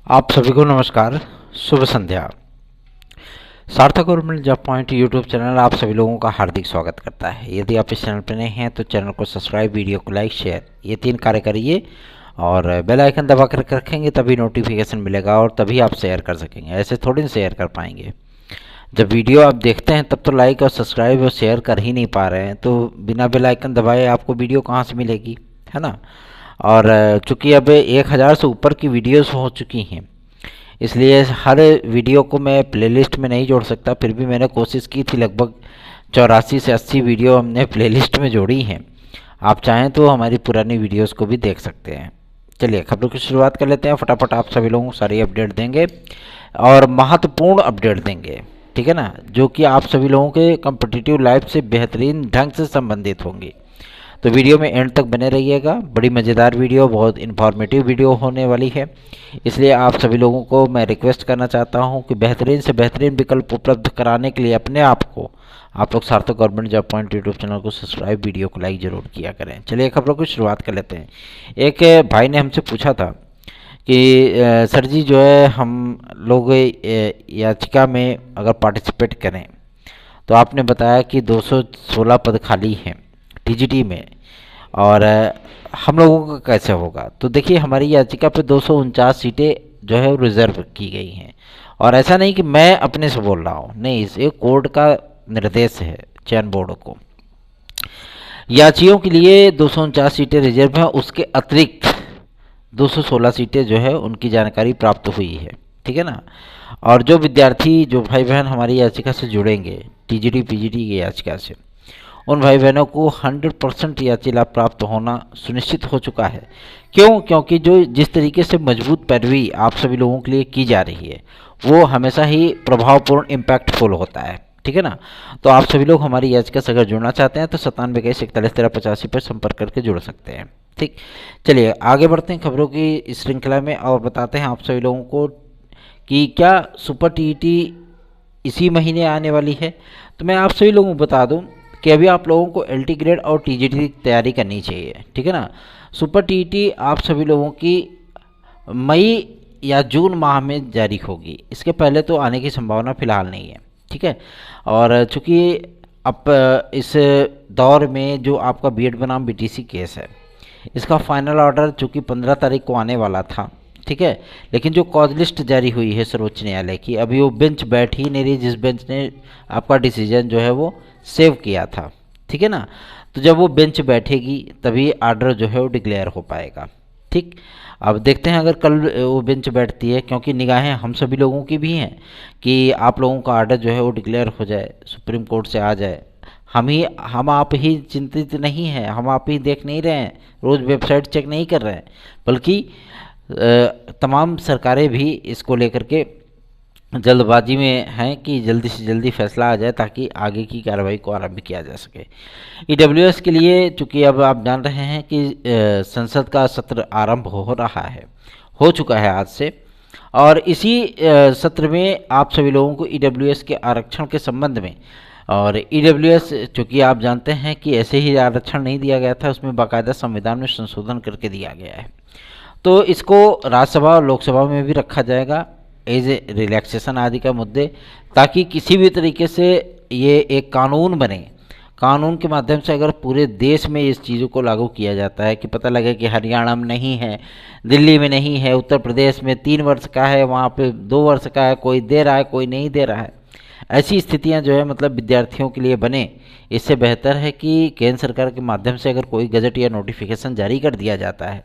आप सभी को नमस्कार, शुभ संध्या। सार्थक government job point YouTube channel आप सभी लोगों का हार्दिक स्वागत करता है। यदि आप इस चैनल पर नए हैं तो चैनल को सब्सक्राइब, वीडियो को लाइक, शेयर ये 3 कार्य करिए और बेल आइकन दबा कर रखेंगे, तभी नोटिफिकेशन मिलेगा और तभी आप शेयर कर सकेंगे। ऐसे थोड़ी ना शेयर कर पाएंगे। जब वीडियो आप देखते हैं तब तो लाइक और सब्सक्राइब और शेयर कर ही नहीं पा रहे हैं, तो बिना बेल आइकन दबाए आपको वीडियो कहाँ से मिलेगी, है ना। और चूँकि अब 1000 से ऊपर की वीडियोस हो चुकी हैं, इसलिए हर वीडियो को मैं प्लेलिस्ट में नहीं जोड़ सकता। फिर भी मैंने कोशिश की थी, लगभग 84 से 80 वीडियो हमने प्लेलिस्ट में जोड़ी हैं। आप चाहें तो हमारी पुरानी वीडियोस को भी देख सकते हैं। चलिए खबरों की शुरुआत कर लेते हैं। फटाफट आप सभी लोगों को सारी अपडेट देंगे और महत्वपूर्ण अपडेट देंगे, ठीक है ना, जो कि आप सभी लोगों के कॉम्पिटिटिव लाइफ से बेहतरीन ढंग से संबंधित होंगी। तो वीडियो में एंड तक बने रहिएगा। बड़ी मज़ेदार वीडियो, बहुत इन्फॉर्मेटिव वीडियो होने वाली है, इसलिए आप सभी लोगों को मैं रिक्वेस्ट करना चाहता हूं कि बेहतरीन से बेहतरीन विकल्प उपलब्ध कराने के लिए अपने आप को आप लोग सार्थक government job point YouTube channel को सब्सक्राइब, वीडियो को लाइक जरूर किया करें। चलिए खबरों की शुरुआत कर लेते हैं। एक भाई ने हमसे पूछा था कि सर जी जो है हम लोग याचिका में अगर पार्टिसिपेट करें तो आपने बताया कि 216 पद खाली हैं टीजीटी में, और हम लोगों का कैसे होगा। तो देखिए हमारी याचिका पे 249 सीटें जो है रिजर्व की गई हैं, और ऐसा नहीं कि मैं अपने से बोल रहा हूँ, नहीं, इसे कोर्ट का निर्देश है चयन बोर्ड को। याचियों के लिए 249 सीटें रिजर्व हैं, उसके अतिरिक्त 216 सीटें जो है उनकी जानकारी प्राप्त हुई है, ठीक है ना। और जो विद्यार्थी, जो भाई बहन हमारी याचिका से जुड़ेंगे टीजीटी पीजीटी की याचिका से, उन भाई बहनों को 100% याची लाभ प्राप्त होना सुनिश्चित हो चुका है। क्यों? क्योंकि जो जिस तरीके से मजबूत पैरवी आप सभी लोगों के लिए की जा रही है वो हमेशा ही प्रभावपूर्ण इम्पैक्टफुल होता है, ठीक है ना। तो आप सभी लोग हमारी याचिका से अगर जुड़ना चाहते हैं तो 9721411385 पर संपर्क करके जुड़ सकते हैं, ठीक। चलिए आगे बढ़ते हैं खबरों की श्रृंखला में और बताते हैं आप सभी लोगों को कि क्या सुपर टीईटी इसी महीने आने वाली है। तो मैं आप सभी लोगों को बता दूं कि अभी आप लोगों को एलटी ग्रेड और टीजीटी की तैयारी करनी चाहिए, ठीक है ना। सुपर टीईटी आप सभी लोगों की मई या जून माह में जारी होगी, इसके पहले तो आने की संभावना फिलहाल नहीं है, ठीक है। और चूँकि अब इस दौर में जो आपका बीएड बनाम बीटीसी केस है, इसका फाइनल ऑर्डर चूँकि 15 तारीख को आने वाला था, ठीक है, लेकिन जो कॉज लिस्ट जारी हुई है सर्वोच्च न्यायालय की, अभी वो बेंच बैठ ही नहीं रही जिस बेंच ने आपका डिसीजन जो है वो सेव किया था, ठीक है ना। तो जब वो बेंच बैठेगी तभी आर्डर जो है वो डिक्लेयर हो पाएगा, ठीक। अब देखते हैं अगर कल वो बेंच बैठती है, क्योंकि निगाहें हम सभी लोगों की भी हैं कि आप लोगों का आर्डर जो है वो डिक्लेयर हो जाए, सुप्रीम कोर्ट से आ जाए। हम आप ही चिंतित नहीं हैं, हम आप ही देख नहीं रहे हैं, रोज़ वेबसाइट चेक नहीं कर रहे हैं, बल्कि तमाम सरकारें भी इसको लेकर के जल्दबाजी में हैं कि जल्दी से जल्दी फैसला आ जाए ताकि आगे की कार्रवाई को आरंभ किया जा सके। ईडब्ल्यूएस के लिए चूँकि अब आप जान रहे हैं कि संसद का सत्र आरंभ हो रहा है, हो चुका है आज से, और इसी सत्र में आप सभी लोगों को ईडब्ल्यूएस के आरक्षण के संबंध में, और ईडब्ल्यूएस चूँकि आप जानते हैं कि ऐसे ही आरक्षण नहीं दिया गया था, उसमें बाकायदा संविधान में संशोधन करके दिया गया है। तो इसको राज्यसभा और लोकसभा में भी रखा जाएगा एज ए रिलैक्सेशन आदि का मुद्दे, ताकि किसी भी तरीके से ये एक कानून बने। कानून के माध्यम से अगर पूरे देश में इस चीज़ों को लागू किया जाता है कि पता लगे कि हरियाणा में नहीं है, दिल्ली में नहीं है, उत्तर प्रदेश में 3 वर्ष का है, वहाँ पे 2 वर्ष का है, कोई दे रहा है कोई नहीं दे रहा है, ऐसी स्थितियां जो है मतलब विद्यार्थियों के लिए बने। इससे बेहतर है कि केंद्र सरकार के माध्यम से अगर कोई गजट या नोटिफिकेशन जारी कर दिया जाता है,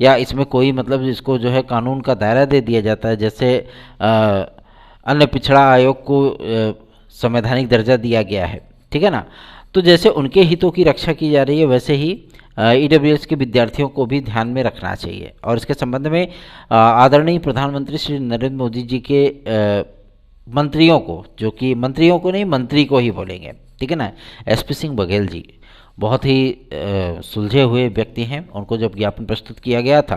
या इसमें कोई मतलब इसको जो है कानून का दायरा दे दिया जाता है, जैसे अन्य पिछड़ा आयोग को संवैधानिक दर्जा दिया गया है, ठीक है ना। तो जैसे उनके हितों की रक्षा की जा रही है, वैसे ही ईडब्ल्यूएस के विद्यार्थियों को भी ध्यान में रखना चाहिए। और इसके संबंध में आदरणीय प्रधानमंत्री श्री नरेंद्र मोदी जी के मंत्रियों को, जो कि मंत्रियों को नहीं मंत्री को ही बोलेंगे, ठीक है ना, एसपी सिंह बघेल जी बहुत ही सुलझे हुए व्यक्ति हैं। उनको जब ज्ञापन प्रस्तुत किया गया था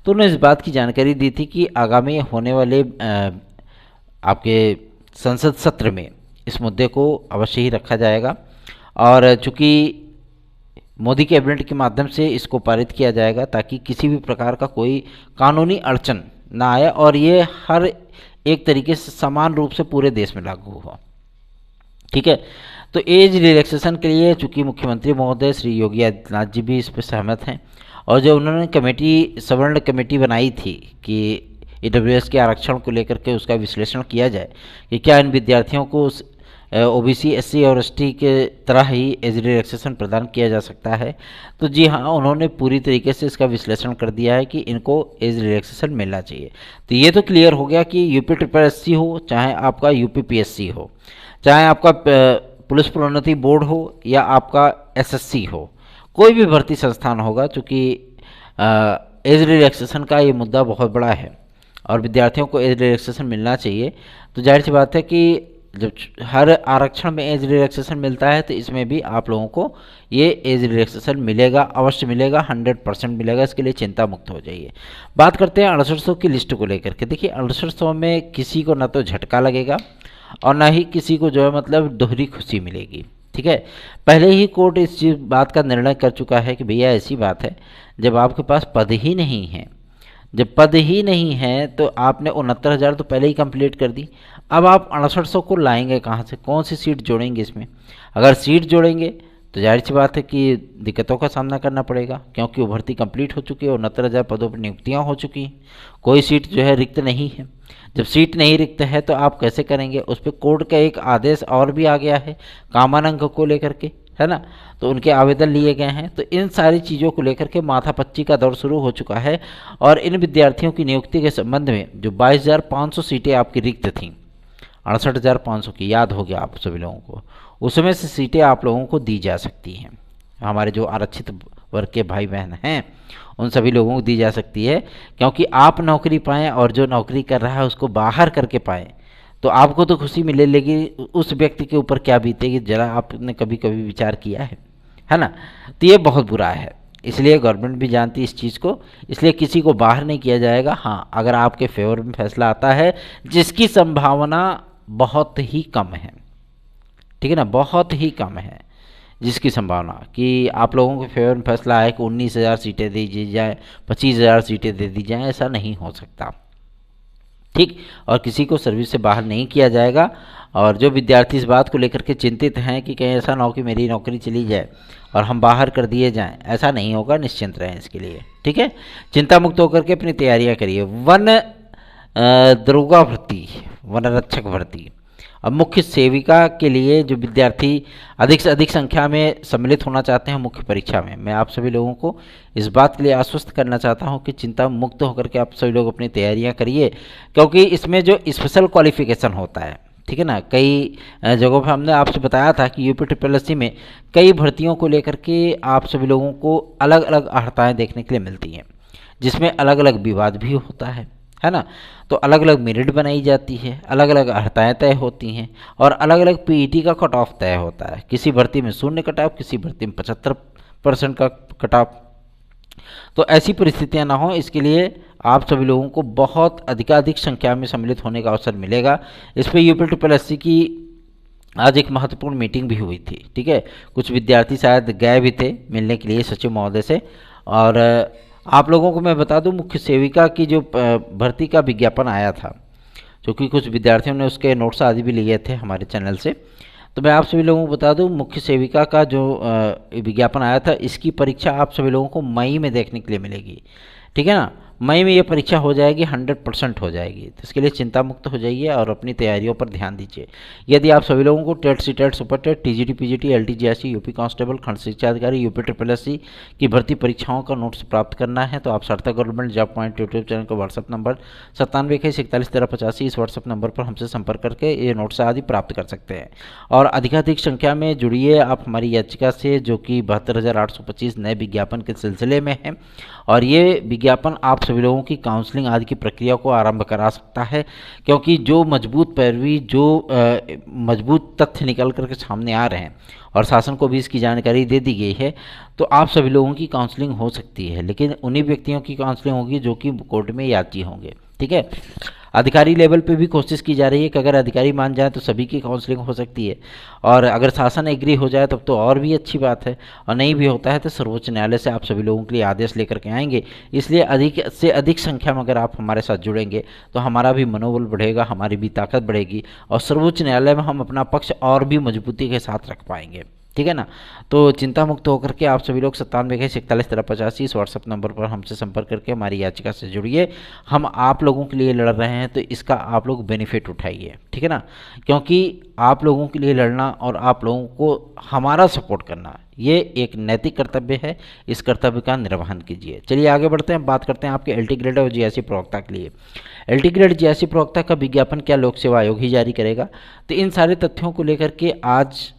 तो उन्होंने इस बात की जानकारी दी थी कि आगामी होने वाले आपके संसद सत्र में इस मुद्दे को अवश्य ही रखा जाएगा, और चूँकि मोदी कैबिनेट के माध्यम से इसको पारित किया जाएगा ताकि किसी भी प्रकार का कोई कानूनी अड़चन ना आए और ये हर एक तरीके से समान रूप से पूरे देश में लागू हो। ठीक है, तो एज रिलैक्सेशन के लिए चूंकि मुख्यमंत्री महोदय श्री योगी आदित्यनाथ जी भी इस पर सहमत हैं, और जो उन्होंने कमेटी सवर्ण कमेटी बनाई थी कि ईडब्ल्यूएस के आरक्षण को लेकर के उसका विश्लेषण किया जाए कि क्या इन विद्यार्थियों को ओबीसी, एससी और एसटी के तरह ही एज रिलैक्सेशन प्रदान किया जा सकता है। तो जी हाँ, उन्होंने पूरी तरीके से इसका विश्लेषण कर दिया है कि इनको एज रिलैक्सेशन मिलना चाहिए। तो ये तो क्लियर हो गया कि यूपी ट्रिपल एससी हो, चाहे आपका यूपी पीएससी हो, चाहे आपका पुलिस प्रोन्नति बोर्ड हो या आपका एसएससी हो, कोई भी भर्ती संस्थान होगा, चूँकि एज रिलैक्सेशन का ये मुद्दा बहुत बड़ा है और विद्यार्थियों को एज रिलैक्सेशन मिलना चाहिए। तो जाहिर सी बात है कि जब हर आरक्षण में एज रिलैक्सेशन मिलता है तो इसमें भी आप लोगों को ये एज रिलैक्सेशन मिलेगा, अवश्य मिलेगा, 100% मिलेगा। इसके लिए चिंता मुक्त हो जाइए। बात करते हैं 6800 की लिस्ट को लेकर के। देखिए 6800 में किसी को ना तो झटका लगेगा और ना ही किसी को जो है मतलब दोहरी खुशी मिलेगी। ठीक है, पहले ही कोर्ट इस बात का निर्णय कर चुका है कि भैया ऐसी बात है, जब आपके पास पद ही नहीं है, जब पद ही नहीं है तो आपने 69,000 तो पहले ही कंप्लीट कर दी। अब आप 6800 को लाएंगे कहाँ से, कौन सी सीट जोड़ेंगे इसमें? अगर सीट जोड़ेंगे तो जाहिर सी बात है कि दिक्कतों का सामना करना पड़ेगा, क्योंकि वो भर्ती कंप्लीट हो चुकी है, 69,000 पदों पर नियुक्तियाँ हो चुकी हैं, कोई सीट जो है रिक्त नहीं है। जब सीट नहीं रिक्त है तो आप कैसे करेंगे? उस पर कोर्ट का एक आदेश और भी आ गया है कामानंग को लेकर के, है ना, तो उनके आवेदन लिए गए हैं। तो इन सारी चीज़ों को लेकर के माथापच्ची का दौर शुरू हो चुका है और इन विद्यार्थियों की नियुक्ति के संबंध में जो 22,500 सीटें आपकी रिक्त थीं, 68,500 की, याद हो गया आप सभी लोगों को, उसमें से सीटें आप लोगों को दी जा सकती हैं। हमारे जो आरक्षित वर्ग के भाई बहन हैं उन सभी लोगों को दी जा सकती है, क्योंकि आप नौकरी पाएँ और जो नौकरी कर रहा है उसको बाहर करके पाएँ तो आपको तो खुशी मिले, लेकिन उस व्यक्ति के ऊपर क्या बीतेगी जरा आपने कभी कभी विचार किया है ना? तो ये बहुत बुरा है, इसलिए गवर्नमेंट भी जानती है इस चीज़ को, इसलिए किसी को बाहर नहीं किया जाएगा। हाँ, अगर आपके फेवर में फैसला आता है जिसकी संभावना बहुत ही कम है, ठीक है ना, बहुत ही कम है जिसकी संभावना कि आप लोगों के फेवर में फैसला आए कि 19,000 सीटें दे दी जाए, 25,000 सीटें दे दी जाएँ, ऐसा नहीं हो सकता। ठीक, और किसी को सर्विस से बाहर नहीं किया जाएगा। और जो विद्यार्थी इस बात को लेकर के चिंतित हैं कि कहीं ऐसा ना हो कि मेरी नौकरी चली जाए और हम बाहर कर दिए जाएं, ऐसा नहीं होगा, निश्चिंत रहें इसके लिए। ठीक है, चिंता मुक्त होकर के अपनी तैयारियां करिए। दरोगा भर्ती, वन रक्षक भर्ती, अब मुख्य सेविका के लिए जो विद्यार्थी अधिक से अधिक संख्या में सम्मिलित होना चाहते हैं मुख्य परीक्षा में, मैं आप सभी लोगों को इस बात के लिए आश्वस्त करना चाहता हूं कि चिंता मुक्त होकर के आप सभी लोग अपनी तैयारियां करिए, क्योंकि इसमें जो स्पेशल क्वालिफिकेशन होता है, ठीक है ना, कई जगहों पर हमने आपसे बताया था कि यूपी ट्रिपल एससी में कई भर्तियों को लेकर के आप सभी लोगों को अलग अलग अर्हताएँ देखने के लिए मिलती हैं, जिसमें अलग अलग विवाद भी होता है ना। तो अलग अलग मेरिट बनाई जाती है, अलग अलग अर्हताएँ तय होती हैं और अलग अलग पीईटी का कट ऑफ तय होता है। किसी भर्ती में 0 कट ऑफ, किसी भर्ती में 75% का कट ऑफ। तो ऐसी परिस्थितियां ना हो, इसके लिए आप सभी लोगों को बहुत अधिकाधिक संख्या में सम्मिलित होने का अवसर मिलेगा। इस पर यूपी ट्रिपल एससी की आज एक महत्वपूर्ण मीटिंग भी हुई थी। ठीक है, कुछ विद्यार्थी शायद गए भी थे मिलने के लिए सचिव महोदय से। और आप लोगों को मैं बता दूं, मुख्य सेविका की जो भर्ती का विज्ञापन आया था, क्योंकि कुछ विद्यार्थियों ने उसके नोट्स आदि भी लिए थे हमारे चैनल से, तो मैं आप सभी लोगों को बता दूं, मुख्य सेविका का जो विज्ञापन आया था, इसकी परीक्षा आप सभी लोगों को मई में देखने के लिए मिलेगी। ठीक है ना, मई में ये परीक्षा हो जाएगी, 100% हो जाएगी। तो इसके लिए चिंता मुक्त हो जाइए और अपनी तैयारियों पर ध्यान दीजिए। यदि आप सभी लोगों को TET, CTET, super TET, TGT, PGT, LT GIC, UP constable, खंड शिक्षा अधिकारी, यूपी ट्रिपल एससी की भर्ती परीक्षाओं का नोट्स प्राप्त करना है तो आप सार्थक government job point YouTube channel का व्हाट्सअप नंबर 9721411385 इस व्हाट्सअप नंबर पर हमसे संपर्क करके ये नोट्स आदि प्राप्त कर सकते हैं। और अधिकाधिक संख्या में जुड़िए आप हमारी याचिका से, जो कि 72,825 नए विज्ञापन के सिलसिले में है। और ये विज्ञापन आप सभी लोगों की काउंसलिंग आदि की प्रक्रिया को आरंभ करा सकता है, क्योंकि जो मजबूत पैरवी, जो मजबूत तथ्य निकल करके सामने आ रहे हैं और शासन को भी इसकी जानकारी दे दी गई है, तो आप सभी लोगों की काउंसलिंग हो सकती है। लेकिन उन्हीं व्यक्तियों की काउंसलिंग होगी जो कि कोर्ट में याची होंगे। ठीक है, अधिकारी लेवल पे भी कोशिश की जा रही है कि अगर अधिकारी मान जाए तो सभी की काउंसलिंग हो सकती है, और अगर शासन एग्री हो जाए तब तो और भी अच्छी बात है, और नहीं भी होता है तो सर्वोच्च न्यायालय से आप सभी लोगों के लिए आदेश लेकर के आएंगे। इसलिए अधिक से अधिक संख्या में अगर आप हमारे साथ जुड़ेंगे तो हमारा भी मनोबल बढ़ेगा, हमारी भी ताकत बढ़ेगी, और सर्वोच्च न्यायालय में हम अपना पक्ष और भी मजबूती के साथ रख पाएंगे। ठीक है ना। तो चिंता मुक्त होकर के आप सभी लोग 97 इस व्हाट्सएप नंबर पर हमसे संपर्क करके हमारी याचिका से जुड़िए। हम आप लोगों के लिए लड़ रहे हैं तो इसका आप लोग बेनिफिट उठाइए। ठीक है ना, क्योंकि आप लोगों के लिए लड़ना और आप लोगों को हमारा सपोर्ट करना ये एक नैतिक कर्तव्य है। इस कर्तव्य का निर्वहन कीजिए। चलिए आगे बढ़ते हैं, बात करते हैं आपके एलटी ग्रेड और जीआईसी प्रवक्ता के लिए। एलटी ग्रेड जीआईसी प्रवक्ता का विज्ञापन क्या लोक सेवा आयोग ही जारी करेगा? तो इन सारे तथ्यों को लेकर के आज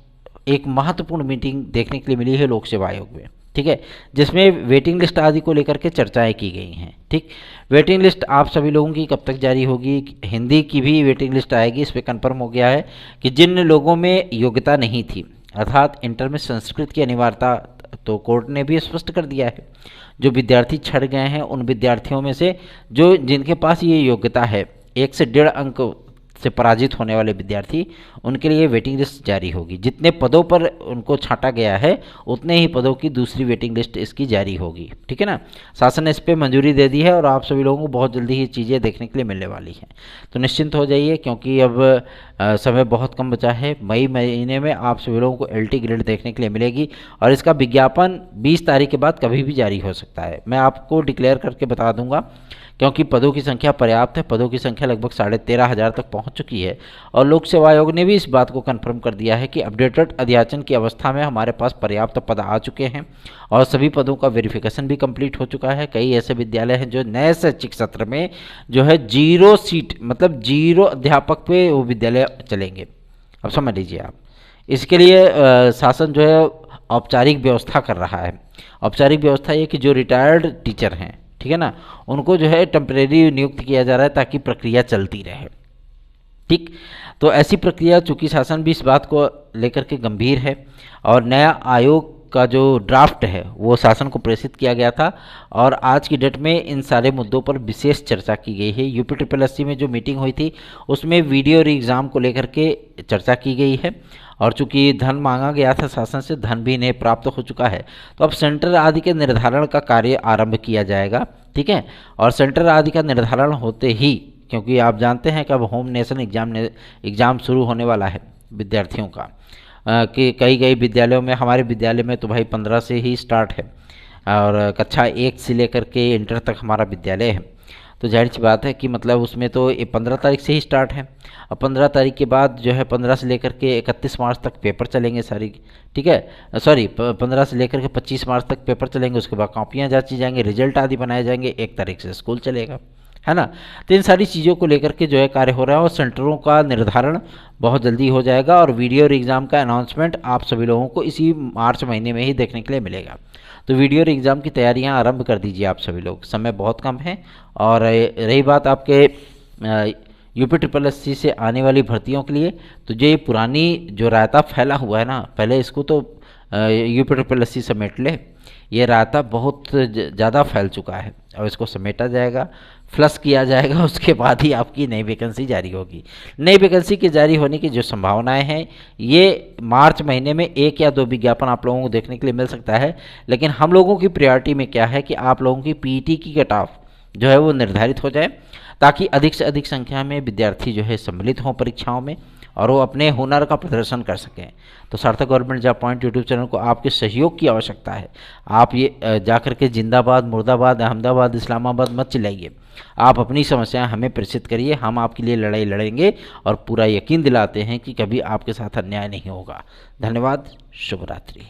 एक महत्वपूर्ण मीटिंग देखने के लिए मिली है लोक सेवा आयोग में। ठीक है, जिसमें वेटिंग लिस्ट आदि को लेकर के चर्चाएं की गई हैं। ठीक, वेटिंग लिस्ट आप सभी लोगों की कब तक जारी होगी? हिंदी की भी वेटिंग लिस्ट आएगी। इस पर कन्फर्म हो गया है कि जिन लोगों में योग्यता नहीं थी, अर्थात इंटर में संस्कृत की अनिवार्यता, तो कोर्ट ने भी स्पष्ट कर दिया है जो विद्यार्थी छट गए हैं उन विद्यार्थियों में से जो जिनके पास ये योग्यता है 1 से 1.5 अंक से पराजित होने वाले विद्यार्थी, उनके लिए वेटिंग लिस्ट जारी होगी। जितने पदों पर उनको छांटा गया है उतने ही पदों की दूसरी वेटिंग लिस्ट इसकी जारी होगी। ठीक है ना, शासन ने इस पर मंजूरी दे दी है और आप सभी लोगों को बहुत जल्दी ही चीज़ें देखने के लिए मिलने वाली हैं। तो निश्चिंत हो जाइए, क्योंकि अब समय बहुत कम बचा है। मई महीने में आप सभी लोगों को एलटी ग्रेड देखने के लिए मिलेगी और इसका विज्ञापन 20 तारीख के बाद कभी भी जारी हो सकता है। मैं आपको डिक्लेयर करके बता दूंगा, क्योंकि पदों की संख्या पर्याप्त है। पदों की संख्या लगभग 13,500 तक पहुंच चुकी है और लोक सेवा आयोग ने भी इस बात को कंफर्म कर दिया है कि अपडेटेड अध्याचन की अवस्था में हमारे पास पर्याप्त पद आ चुके हैं और सभी पदों का वेरिफिकेशन भी कंप्लीट हो चुका है। कई ऐसे विद्यालय हैं जो नए शैक्षिक सत्र में जो है 0 सीट, मतलब 0 अध्यापक पे वो विद्यालय चलेंगे। अब समझ लीजिए आप, इसके लिए शासन जो है औपचारिक व्यवस्था कर रहा है। औपचारिक व्यवस्था ये कि जो रिटायर्ड टीचर हैं, ठीक है ना, उनको जो है टेम्परेरी नियुक्त किया जा रहा है ताकि प्रक्रिया चलती रहे। ठीक, तो ऐसी प्रक्रिया, चूंकि शासन भी इस बात को लेकर के गंभीर है और नया आयोग का जो ड्राफ्ट है वो शासन को प्रेषित किया गया था और आज की डेट में इन सारे मुद्दों पर विशेष चर्चा की गई है। UPSSC में जो मीटिंग हुई थी उसमें वीडियो और एग्ज़ाम को लेकर के चर्चा की गई है और चूंकि धन मांगा गया था शासन से, धन भी इन्हें प्राप्त हो चुका है। तो अब सेंटर आदि के निर्धारण का कार्य आरंभ किया जाएगा। ठीक है, और सेंटर आदि का निर्धारण होते ही, क्योंकि आप जानते हैं कि अब होम नेशन एग्ज़ाम शुरू होने वाला है विद्यार्थियों का, कि कई विद्यालयों में, हमारे विद्यालय में तो भाई 15 से ही स्टार्ट है और कक्षा 1 से लेकर के इंटर तक हमारा विद्यालय है। तो जाहिर सी बात है कि मतलब उसमें तो 15 तारीख से ही स्टार्ट है और 15 तारीख के बाद जो है 15 से लेकर के 31 मार्च तक पेपर चलेंगे सारी। ठीक है, सॉरी 15 से लेकर के 25 मार्च तक पेपर चलेंगे। उसके बाद कॉपियाँ जांची जाएंगे, रिजल्ट आदि बनाए जाएंगे, 1 तारीख से स्कूल चलेगा, है ना। तो इन सारी चीज़ों को लेकर के जो है कार्य हो रहा है और सेंटरों का निर्धारण बहुत जल्दी हो जाएगा और वीडियो और एग्ज़ाम का अनाउंसमेंट आप सभी लोगों को इसी मार्च महीने में ही देखने के लिए मिलेगा। तो वीडियो और एग्ज़ाम की तैयारियां आरंभ कर दीजिए आप सभी लोग, समय बहुत कम है। और रही बात आपके UPSSC से आने वाली भर्तियों के लिए, तो जो ये पुरानी जो रायता फैला हुआ है ना, पहले इसको तो UPSSC समेट ले। ये रायता बहुत ज़्यादा फैल चुका है, अब इसको समेटा जाएगा, फ्लश किया जाएगा, उसके बाद ही आपकी नई वैकेंसी जारी होगी। नई वैकेंसी के जारी होने की जो संभावनाएं हैं, ये मार्च महीने में 1 या 2 विज्ञापन आप लोगों को देखने के लिए मिल सकता है। लेकिन हम लोगों की प्रायोरिटी में क्या है कि आप लोगों की PET की कट ऑफ जो है वो निर्धारित हो जाए, ताकि अधिक से अधिक संख्या में विद्यार्थी जो है सम्मिलित हों परीक्षाओं में और वो अपने हुनर का प्रदर्शन कर सकें। तो सार्थक government job point YouTube channel को आपके सहयोग की आवश्यकता है। आप ये जाकर के जिंदाबाद, मुर्दाबाद, अहमदाबाद, इस्लामाबाद मत चिल्लाइए। आप अपनी समस्याएं हमें प्रेषित करिए, हम आपके लिए लड़ाई लड़ेंगे और पूरा यकीन दिलाते हैं कि कभी आपके साथ अन्याय नहीं होगा। धन्यवाद, शुभ रात्रि।